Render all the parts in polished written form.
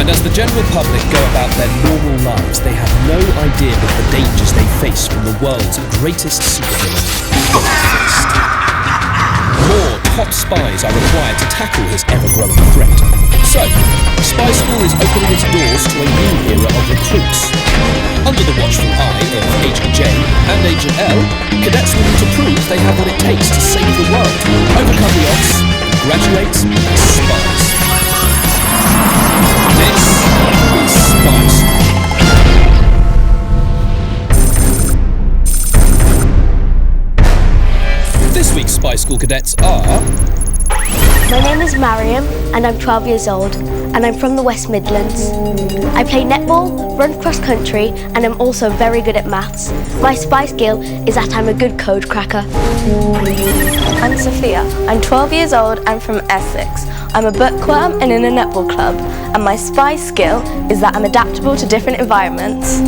And as the general public go about their normal lives, they have no idea of the dangers they face from the world's greatest supervillain, Goldfist. More top spies are required to tackle his ever-growing threat. So, Spy School is opening its doors to a new era of recruits. Under the watchful eye of Agent J and Agent L, cadets will need to prove they have what it takes to save the world, overcome the odds, and graduate as spies. This is Spies. This week's Spy School cadets are... My name is Mariam and I'm 12 years old and I'm from the West Midlands. I play netball, run cross country and I'm also very good at maths. My spy skill is that I'm a good code cracker. I'm Sophia. I'm 12 years old and from Essex. I'm a bookworm and in a netball club and my spy skill is that I'm adaptable to different environments.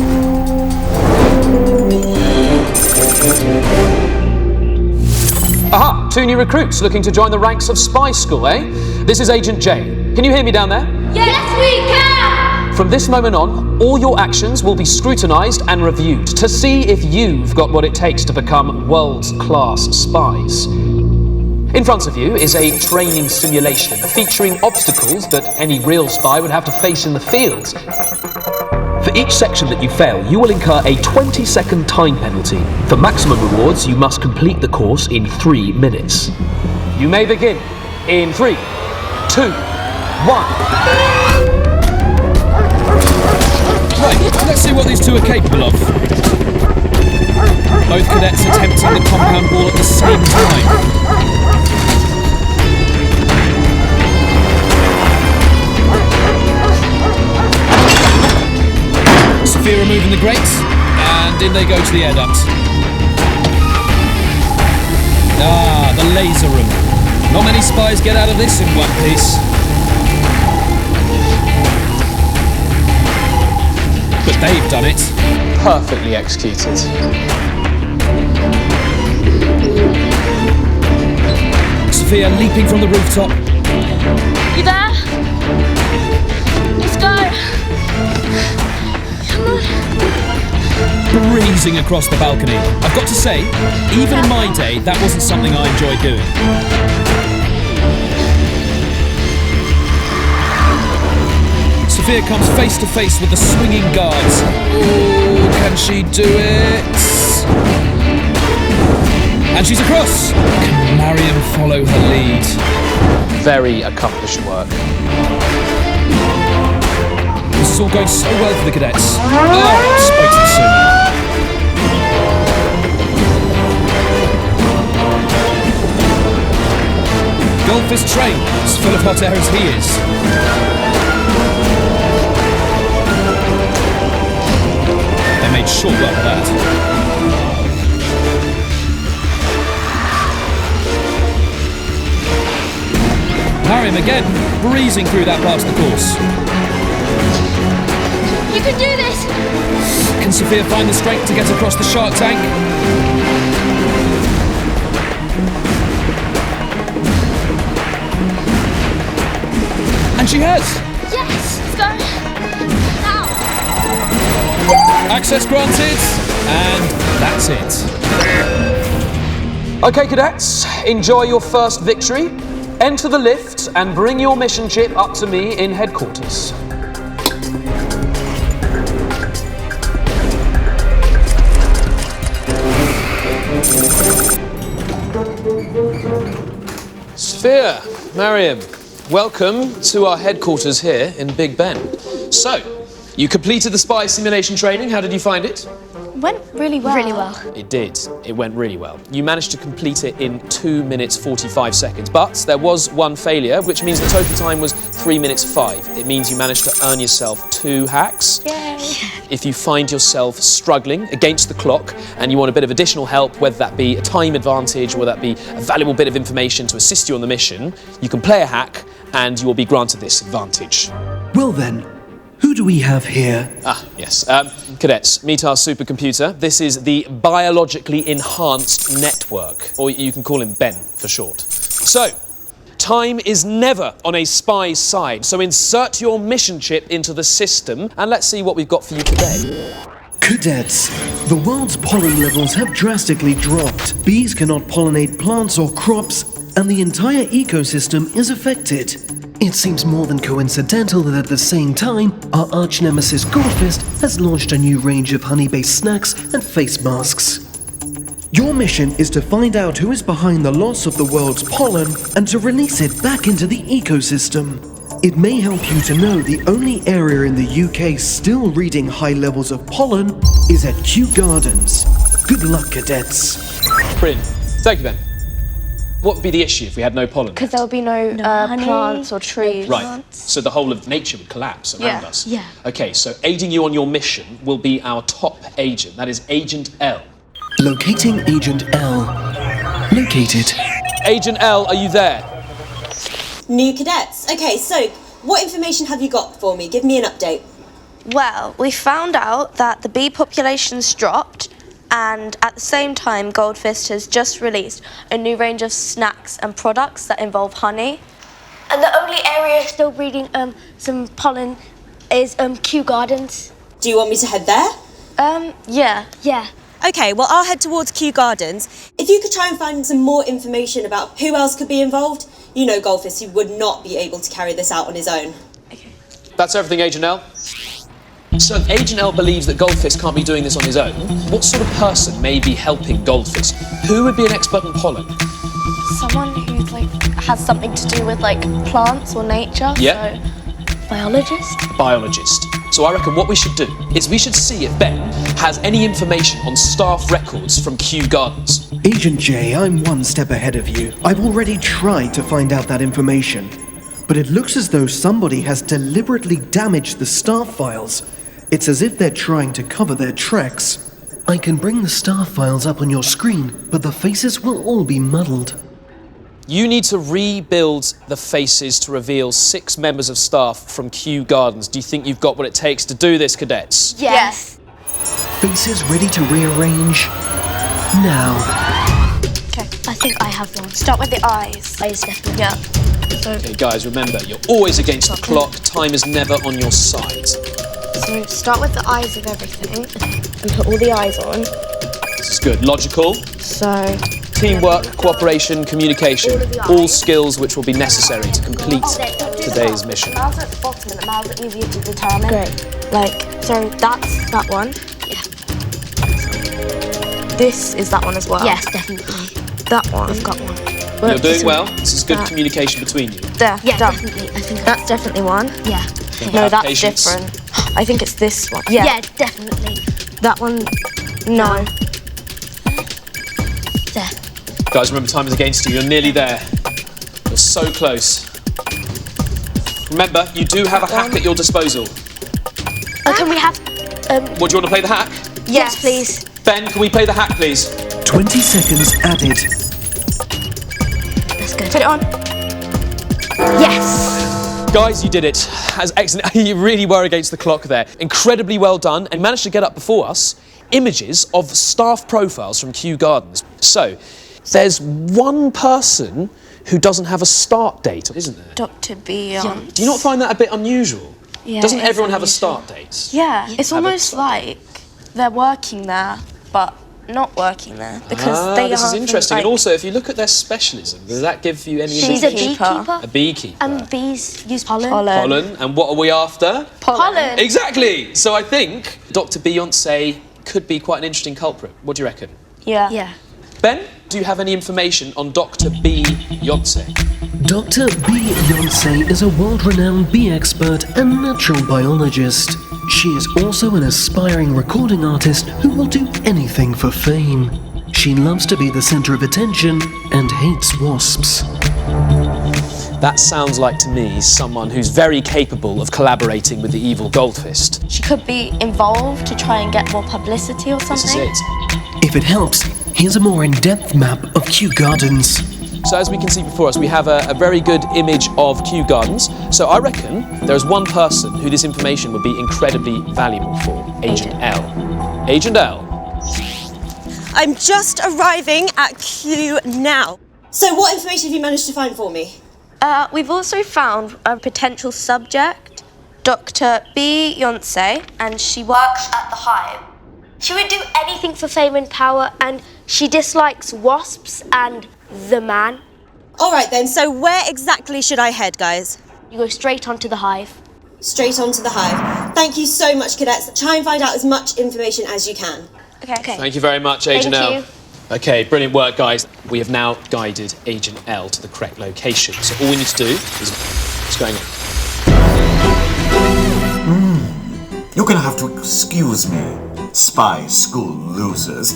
Aha! 2 new recruits looking to join the ranks of Spy School, eh? This is Agent J. Can you hear me down there? Yes, we can! From this moment on, all your actions will be scrutinised and reviewed to see if you've got what it takes to become world-class spies. In front of you is a training simulation featuring obstacles that any real spy would have to face in the field. For each section that you fail, you will incur a 20-second time penalty. For maximum rewards, you must complete the course in 3 minutes. You may begin in 3, 2, 1. Right, let's see what these two are capable of. Both cadets attempting the compound wall at the same time. Sophia removing the grates, and in they go to the air duct. Ah, the laser room. Not many spies get out of this in one piece. But they've done it. Perfectly executed. Sophia leaping from the rooftop. You there? Let's go. Breezing across the balcony. I've got to say, even in my day, that wasn't something I enjoyed doing. Sophia comes face to face with the swinging guards. Oh, can she do it? And she's across. Can Mariam follow her lead? Very accomplished work. This is all going so well for the cadets. Oh, spoke too soon. Goldfist train, as full of hot air as he is. They made short work of that. Mariam again, breezing through that part of the course. You can do this! Can Sophia find the strength to get across the shark tank? And she has! Yes! Let's go! Now! Access granted, and that's it. Okay, cadets, enjoy your first victory. Enter the lift and bring your mission chip up to me in headquarters. Sophia, Mariam, welcome to our headquarters here in Big Ben. So, you completed the spy simulation training. How did you find it? Went really well. Really well. It did. It went really well. You managed to complete it in 2 minutes 45 seconds, but there was one failure, which means the total time was 3 minutes 5. It means you managed to earn yourself 2 hacks. Yay. If you find yourself struggling against the clock and you want a bit of additional help, whether that be a time advantage or whether that be a valuable bit of information to assist you on the mission, you can play a hack and you will be granted this advantage. Well then, who do we have here? Ah, yes. Cadets, meet our supercomputer. This is the Biologically Enhanced Network, or you can call him Ben for short. So, Time is never on a spy's side, so insert your mission chip into the system and let's see what we've got for you today. Cadets, the world's pollen levels have drastically dropped. Bees cannot pollinate plants or crops, and the entire ecosystem is affected. It seems more than coincidental that at the same time, our arch-nemesis Goldfist has launched a new range of honey-based snacks and face masks. Your mission is to find out who is behind the loss of the world's pollen and to release it back into the ecosystem. It may help you to know the only area in the UK still reading high levels of pollen is at Kew Gardens. Good luck, cadets. Brilliant. Thank you, Ben. What would be the issue if we had no pollen? Because there would be no honey, plants or trees. Right, so the whole of nature would collapse around us. Yeah. Okay, so aiding you on your mission will be our top agent, that is Agent L. Locating Agent L. Located. Agent L, are you there? New cadets. Okay, so what information have you got for me? Give me an update. Well, we found out that the bee population's dropped, and at the same time, Goldfist has just released a new range of snacks and products that involve honey. And the only area still breeding some pollen is Kew Gardens. Do you want me to head there? Yeah. Yeah. Okay, well, I'll head towards Kew Gardens. If you could try and find some more information about who else could be involved, you know Goldfist, he would not be able to carry this out on his own. Okay. That's everything, Agent L? So if Agent L believes that Goldfist can't be doing this on his own, what sort of person may be helping Goldfist? Who would be an expert in pollen? Someone who has something to do with plants or nature. Yeah. So, Biologist? Biologist. So I reckon what we should do is we should see if Ben has any information on staff records from Kew Gardens. Agent J, I'm one step ahead of you. I've already tried to find out that information. But it looks as though somebody has deliberately damaged the staff files. It's as if they're trying to cover their tracks. I can bring the staff files up on your screen, but the faces will all be muddled. You need to rebuild the faces to reveal 6 members of staff from Kew Gardens. Do you think you've got what it takes to do this, cadets? yes. Faces ready to rearrange? Now. Okay. I think I have one. Start with the eyes. Eyes, definitely. Yeah. So, Okay, guys, remember, you're always against the clock. Time is never on your side. so start with the eyes of everything and put all the eyes on. This is good. Logical. So, Teamwork, cooperation, communication, All of the eyes. all skills which will be necessary to complete today's mission. mouths at the bottom and the mouths are easier to determine. Great. So that's that one. Yeah. This is that one as well. Yes, definitely. That one. I've got one. You're doing well. This is good that. communication between you. There. Yeah, done. definitely. I think That's definitely one. yeah. Then No, have that's patience. different. I think it's this one. Yeah, definitely. That one. No. There. Guys, remember, time is against you. You're nearly there. You're so close. Remember, you do have a hack at your disposal. Can we have What, do you want to play the hack? yes, please. Ben, can we play the hack, please? 20 seconds added. That's good. Put it on. Yes. Guys, you did it. As excellent. You really were against the clock there. Incredibly well done, and managed to get up before us images of staff profiles from Kew Gardens. So, there's one person who doesn't have a start date, isn't there? Dr. Beyond. Do you not find that a bit unusual? Yeah, Doesn't it's everyone have a unusual. start date? Yeah, it's Have a almost start like they're working there, but not working there because they this is are. interesting. And also, if you look at their specialism, does that give you any She's a indication? beekeeper. A beekeeper. And bees use pollen. Pollen. And what are we after? Pollen. Exactly. So I think Dr. Beyonce could be quite an interesting culprit. What do you reckon? Yeah. Yeah. Ben, do you have any information on Dr. Beyonce? Dr. Beyonce is a world-renowned bee expert and natural biologist. She is also an aspiring recording artist who will do anything for fame. She loves to be the center of attention and hates wasps. That sounds like to me someone who's very capable of collaborating with the evil Goldfist. She could be involved to try and get more publicity or something. This is it. If it helps, here's a more in-depth map of Kew Gardens. So as we can see before us, we have a very good image of Kew Gardens. So I reckon there's one person who this information would be incredibly valuable for. Agent L. Agent L. I'm just arriving at Kew now. So what information have you managed to find for me? We've also found a potential subject, Dr. Beyonce, and she works at the Hive. She would do anything for fame and power, and she dislikes wasps and the man. All right then, so where exactly should I head, guys? You go straight onto the Hive. Straight onto the Hive. Thank you so much, cadets. Try and find out as much information as you can. Okay. Thank you very much, Agent Thank L. you. Okay, brilliant work, guys. We have now guided Agent L to the correct location. So all we need to do is... What's going on? You're gonna have to excuse me, spy school losers.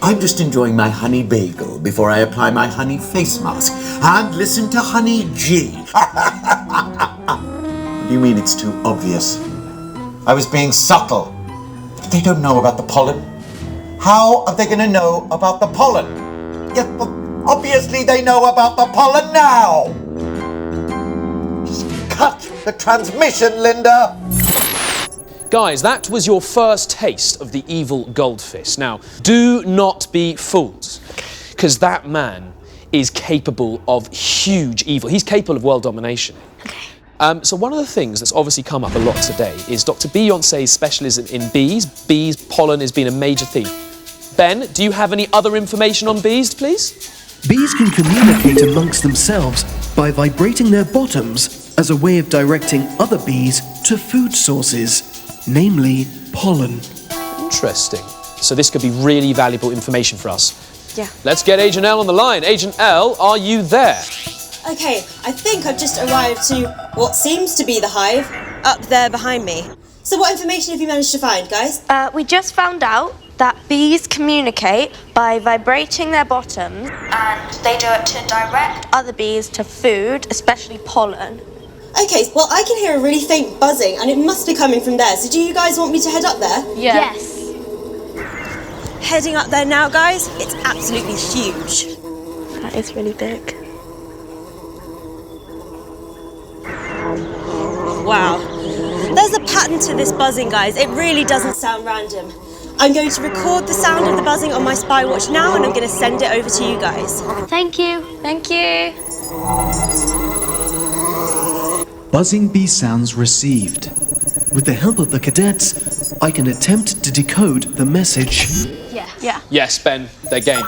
I'm just enjoying my honey bagel before I apply my honey face mask and listen to Honey G. You mean it's too obvious? I was being subtle. They don't know about the pollen. How are they gonna know about the pollen? Yes, but obviously they know about the pollen now! Just cut the transmission, Linda! Guys, that was your first taste of the evil Goldfist. Now, do not be fooled, because that man is capable of huge evil. He's capable of world domination. Okay. So one of the things that's obviously come up a lot today is Dr. Beyonce's specialism in bees. Bees, pollen has been a major theme. Ben, do you have any other information on bees, please? Bees can communicate amongst themselves by vibrating their bottoms as a way of directing other bees to food sources, namely pollen. Interesting. So this could be really valuable information for us. Yeah. Let's get Agent L on the line. Agent L, are you there? Okay, I think I've just arrived to what seems to be the Hive, up there behind me. So what information have you managed to find, guys? We just found out that bees communicate by vibrating their bottoms, and they do it to direct other bees to food, especially pollen. Okay, well I can hear a really faint buzzing and it must be coming from there, so do you guys want me to head up there? Yes. Heading up there now, guys. It's absolutely huge. That is really big. Wow. There's a pattern to this buzzing, guys. It really doesn't sound random. I'm going to record the sound of the buzzing on my spy watch now and I'm going to send it over to you guys. Thank you. Thank you. Buzzing bee sounds received. With the help of the cadets, I can attempt to decode the message. Yeah. Yes, Ben, they're game.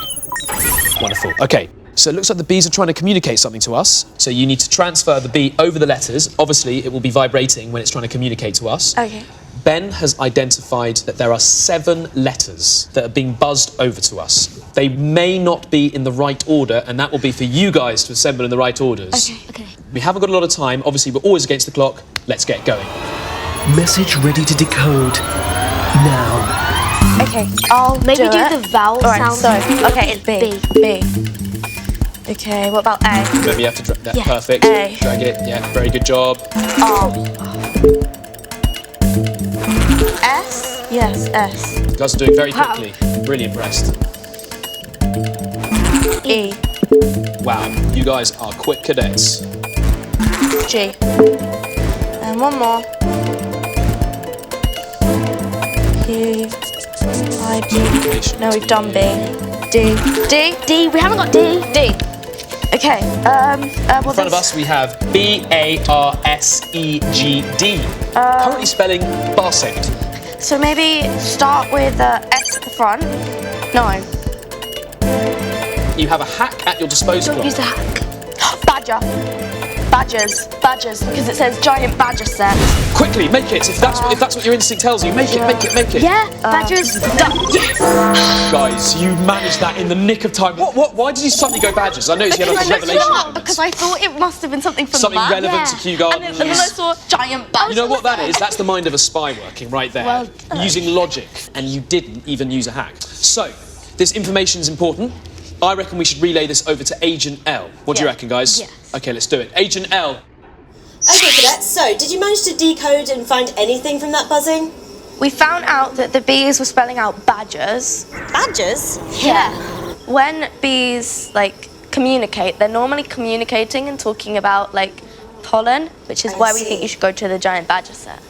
Wonderful. Okay, so it looks like the bees are trying to communicate something to us. So you need to transfer the bee over the letters. Obviously, it will be vibrating when it's trying to communicate to us. Okay. Ben has identified that there are 7 letters that are being buzzed over to us. They may not be in the right order, and that will be for you guys to assemble in the right orders. Okay. We haven't got a lot of time. Obviously, we're always against the clock. Let's get going. Message ready to decode. Now. Okay, I'll Maybe do it. the vowel All right, sound. so, okay, it's B. B. Okay, what about A? Remember, you have to drag that. Yeah. Perfect. A. Drag it. Yeah, very good job. S? Yes, S. You guys are doing very Wow. quickly. Really impressed. E. Wow, you guys are quick cadets. G. And one more. Q. I, G. No, we've done B. D. D. D. We haven't got D. D. Okay, well, In front of us, we have B-A-R-S-E-G-D. Currently spelling Barseged. So maybe start with S at the front. No. You have a hack at your disposal. Don't use the hack. Badger. Badgers, because it says giant badger set. Quickly, make it. If that's what your instinct tells you, make it. Yeah, badgers. Yes. Guys, you managed that in the nick of time. What? Why did you suddenly go badgers? I noticed you had like a revelation moment. Because I thought it must have been something from Something that. relevant to Kew Gardens. And then I saw giant badger. You know what that is? That's the mind of a spy working right there. Well, using logic, and you didn't even use a hack. So, this information is important. I reckon we should relay this over to Agent L. What do you reckon, guys? Yes. Okay, let's do it. Agent L. Okay, cadets, so did you manage to decode and find anything from that buzzing? We found out that the bees were spelling out badgers. Badgers? Yeah. When bees, communicate, they're normally communicating and talking about, pollen, which is I why we see. think you should go to the giant badger set.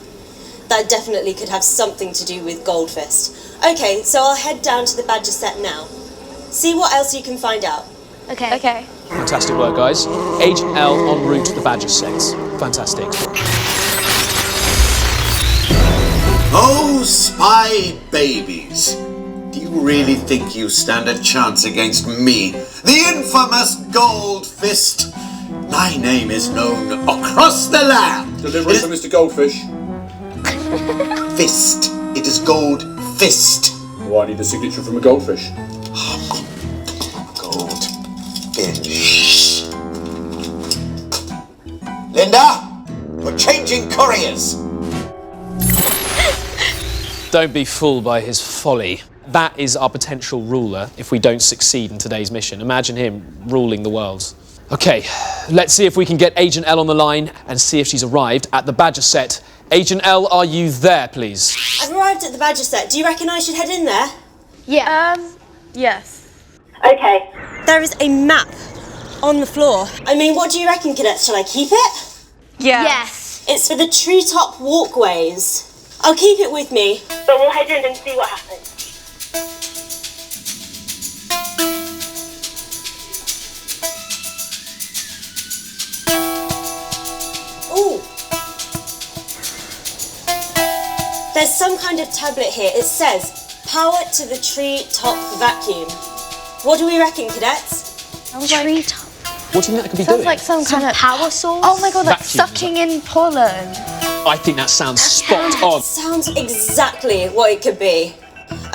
That definitely could have something to do with Goldfist. Okay, so I'll head down to the badger set now. See what else you can find out. Okay. Okay. Fantastic work, guys. Agent L en route to the Badger set. Fantastic. Oh, spy babies. Do you really think you stand a chance against me, the infamous Gold Fist? My name is known across the land. Delivery for Mr. Goldfish. Fist. It is Gold Fist. Oh, I need a signature from a goldfish. Gold Fish. Linda, we're changing couriers. Don't be fooled by his folly. That is our potential ruler if we don't succeed in today's mission. Imagine him ruling the world. Okay, let's see if we can get Agent L on the line and see if she's arrived at the Badger set. Agent L, are you there, please? I've arrived at the Badger set. Do you reckon I should head in there? Yeah. Yes. Okay. There is a map on the floor. I mean, what do you reckon, cadets? Shall I keep it? Yeah. Yes. It's for the treetop walkways. I'll keep it with me, but we'll head in and see what happens. Ooh. There's some kind of tablet here. It says, power to the treetop vacuum. What do we reckon, cadets? Treetop. What do you think that could be Sounds doing? like some kind of Power source? Oh my god, like Vacuum. sucking in pollen. I think that sounds spot on. Sounds exactly what it could be.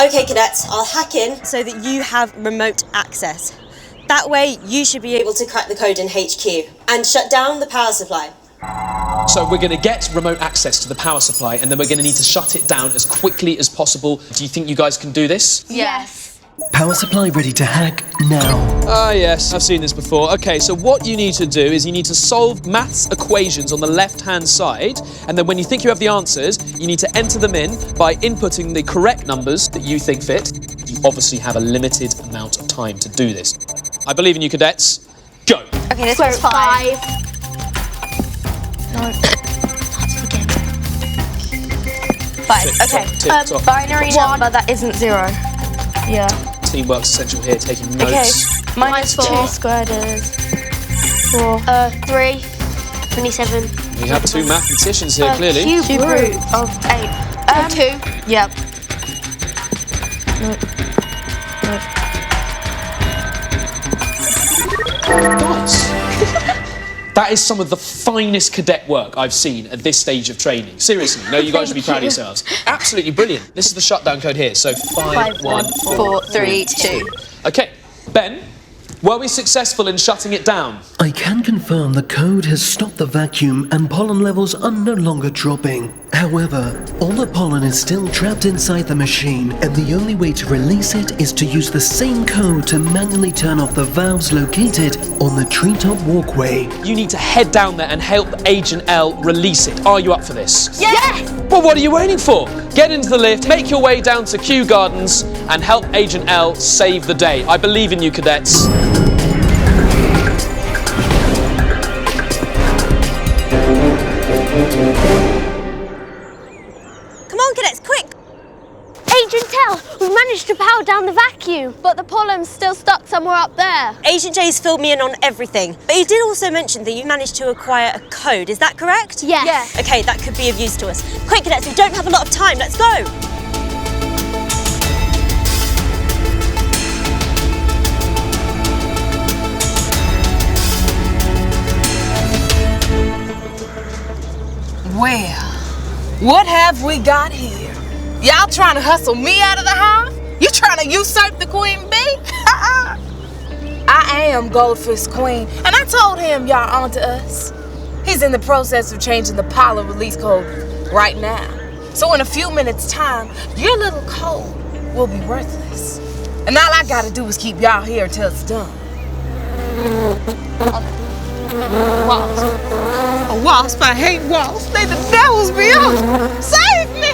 Okay, cadets, I'll hack in so that you have remote access. That way, you should be able to crack the code in HQ and shut down the power supply. So we're going to get remote access to the power supply and then we're going to need to shut it down as quickly as possible. Do you think you guys can do this? Yes. Power supply ready to hack now. Ah, yes, I've seen this before. Okay, so what you need to do is you need to solve maths equations on the left-hand side, and then when you think you have the answers, you need to enter them in by inputting the correct numbers that you think fit. You obviously have a limited amount of time to do this. I believe in you, cadets. Go! Okay, this one's 5. No. 5. Okay. Tick tock. Binary number that isn't 0. Yeah. Teamwork's essential here, taking notes. Okay. Minus 2 squared is 4. 3, 27. We have two mathematicians here, clearly. Cube root of 8. 2. Yep. Nice. That is some of the finest cadet work I've seen at this stage of training. Seriously, no, you guys should be proud of yourselves. Absolutely brilliant. This is the shutdown code here, so 5, 1, 4, 3, 2. Okay, Ben, were we successful in shutting it down? I can confirm the code has stopped the vacuum and pollen levels are no longer dropping. However, all the pollen is still trapped inside the machine, and the only way to release it is to use the same code to manually turn off the valves located on the treetop walkway. You need to head down there and help Agent L release it. Are you up for this? Yes! Well, what are you waiting for? Get into the lift, make your way down to Kew Gardens, and help Agent L save the day. I believe in you, cadets. Come on, cadets, quick! Agent L, we've managed to power down the vacuum. But the pollen's still stuck somewhere up there. Agent J's filled me in on everything. But he did also mention that you managed to acquire a code. Is that correct? Yes. Yes. Okay, that could be of use to us. Quick, cadets, we don't have a lot of time. Let's go! Well, what have we got here? Y'all trying to hustle me out of the house? You trying to usurp the queen bee? I am Goldfish Queen, and I told him y'all onto us. He's in the process of changing the pollen release code right now. So in a few minutes' time, your little code will be worthless. And all I gotta do is keep y'all here till it's done. Wasp. A wasp, I hate wasps. They the devil's beyond. Save me!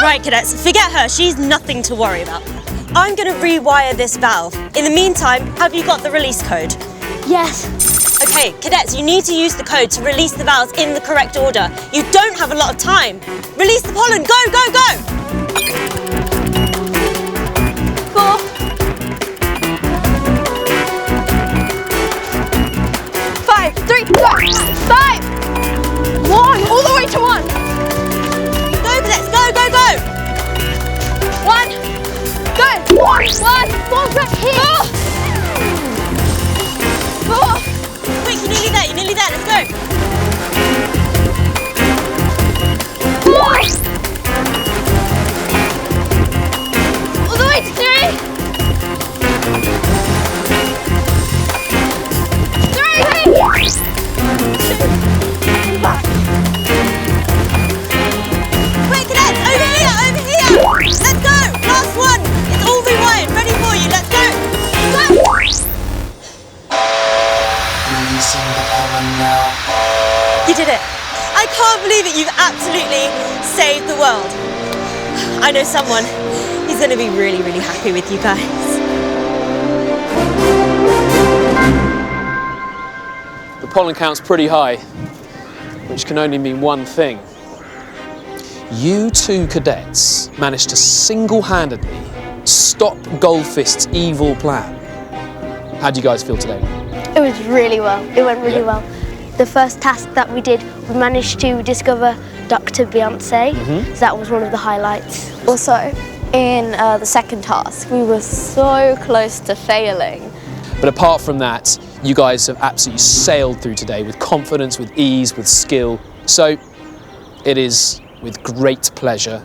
Right, cadets, forget her. She's nothing to worry about. I'm going to rewire this valve. In the meantime, have you got the release code? Yes. Okay, cadets, you need to use the code to release the valves in the correct order. You don't have a lot of time. Release the pollen. Go, go, go! 4. 3, 4, 5. 1, all the way to 1. Go, cadets, go, go, go. 1, go. 1, 4, here. 4. Quick, you're nearly there, let's go. 4. All the way to 3. 3. Quick, cadets, over here. Let's go. Last one. It's all rewired, ready for you. Let's go. Releasing the pollen now. You did it. I can't believe it. You've absolutely saved the world. I know someone. He's going to be really, really happy with you guys. The pollen count's pretty high, which can only mean one thing. You two cadets managed to single-handedly stop Goldfist's evil plan. How do you guys feel today? It was really well. It went really well. The first task that we did, we managed to discover Dr. Beyonce. So that was one of the highlights. Also, in the second task, we were so close to failing. But apart from that, you guys have absolutely sailed through today with confidence, with ease, with skill. So it is with great pleasure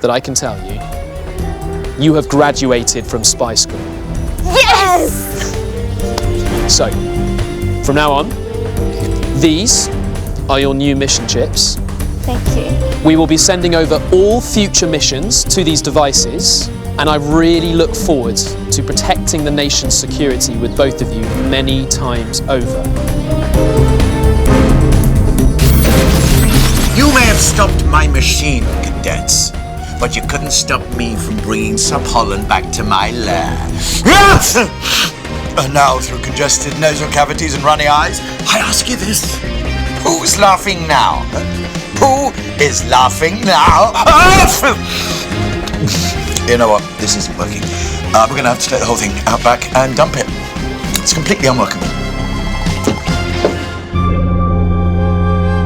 that I can tell you, you have graduated from Spy School. Yes! So, from now on, these are your new mission chips. Thank you. We will be sending over all future missions to these devices, and I really look forward to protecting the nation's security with both of you many times over. You may have stopped my machine, cadets, but you couldn't stop me from bringing some pollen back to my lair. And now, through congested nasal cavities and runny eyes, I ask you this. Who's laughing now? Who is laughing now? You know what? This isn't working. We're going to have to take the whole thing out back and dump it. It's completely unworkable.